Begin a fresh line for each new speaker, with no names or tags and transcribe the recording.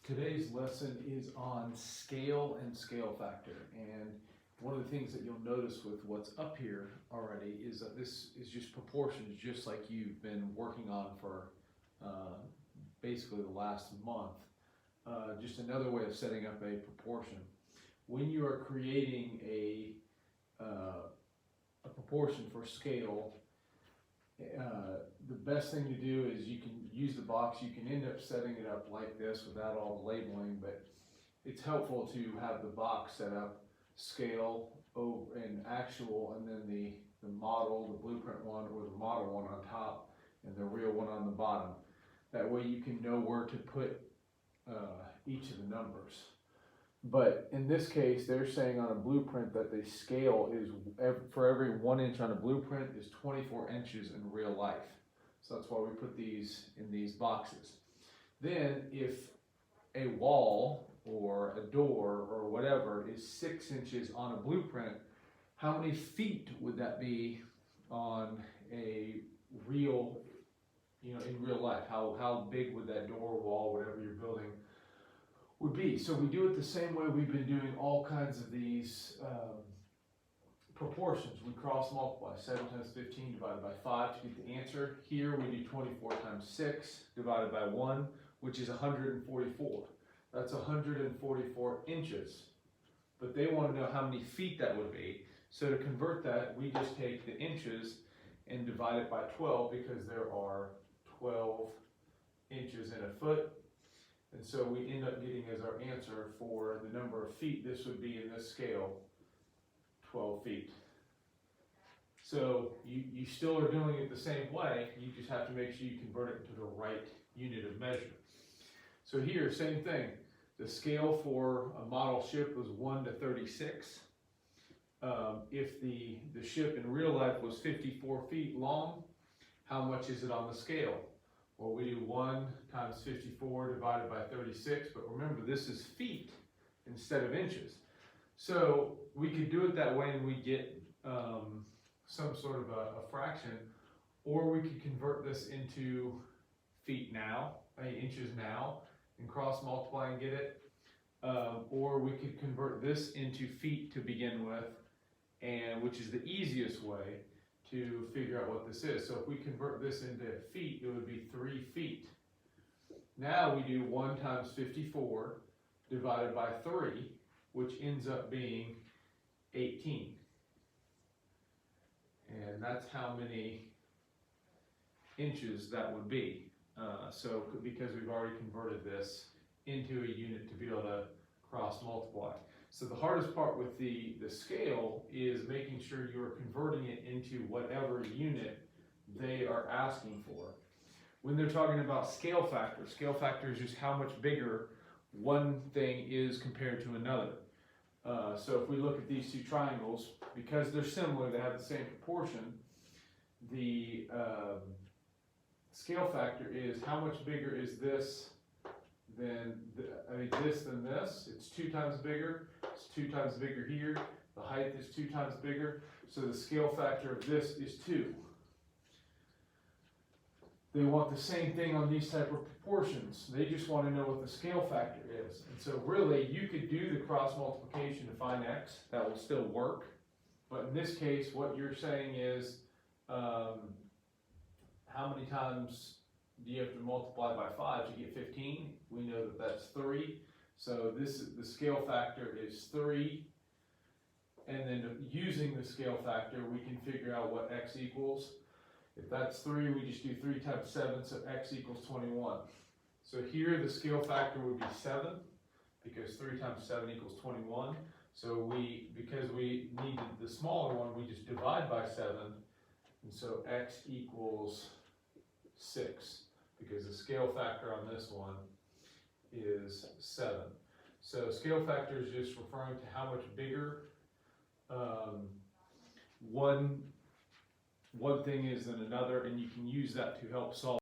Today's lesson is on scale and scale factor, and one of the things that you'll notice with what's up here already is that this is just proportions, just like you've been working on for basically the last month. Just another way of setting up a proportion. When you are creating a proportion for scale, the best thing to do is you can use the box. You can end up setting it up like this without all the labeling, but it's helpful to have the box set up scale over and actual, and then the model, the blueprint one, or the model one on top and the real one on the bottom. That way you can know where to put each of the numbers. But in this case, they're saying on a blueprint that the scale is for every 1 inch on a blueprint is 24 inches in real life. So that's why we put these in these boxes. Then if a wall or a door or whatever is 6 inches on a blueprint, how many feet would that be on a real, in real life? How big would that door, wall, whatever you're building would be? So we do it the same way we've been doing all kinds of these proportions. We cross multiply. 7 times 15 divided by 5 to get the answer. Here we do 24 times 6 divided by 1, which is 144. That's 144 inches. But they want to know how many feet that would be. So to convert that, we just take the inches and divide it by 12, because there are 12 inches in a foot. And so we end up getting as our answer for the number of feet, this would be in this scale, 12 feet. So you still are doing it the same way, you just have to make sure you convert it to the right unit of measure. So here, same thing. The scale for a model ship was 1 to 36. If the ship in real life was 54 feet long, how much is it on the scale? Well, we do 1 times 54 divided by 36, but remember, this is feet instead of inches. So we could do it that way and we get some sort of a fraction, or we could convert this into feet now, inches now, and cross multiply and get it. Or we could convert this into feet to begin with, and which is the easiest way to figure out what this is. So if we convert this into feet, it would be 3 feet. Now we do 1 times 54 divided by 3, which ends up being 18. And that's how many inches that would be. So because we've already converted this into a unit to be able to cross multiply. So the hardest part with the scale is making sure you're converting it into whatever unit they are asking for. When they're talking about scale factor is just how much bigger one thing is compared to another. So if we look at these two triangles, because they're similar, they have the same proportion, the scale factor is how much bigger is this than this than this. It's 2 times bigger. It's 2 times bigger here. The height is 2 times bigger. So the scale factor of this is 2. They want the same thing on these type of proportions. They just want to know what the scale factor is. And so really, you could do the cross multiplication to find x. That will still work. But in this case, what you're saying is, how many times do you have to multiply by 5 to get 15? We know that that's 3. So the scale factor is 3. And then using the scale factor, we can figure out what x equals. If that's 3, we just do 3 times 7, so x equals 21. So here the scale factor would be 7, because 3 times 7 equals 21. So because we needed the smaller one, we just divide by 7. And so x equals 6, because the scale factor on this one is 7. So scale factor is just referring to how much bigger one thing is than another, and you can use that to help solve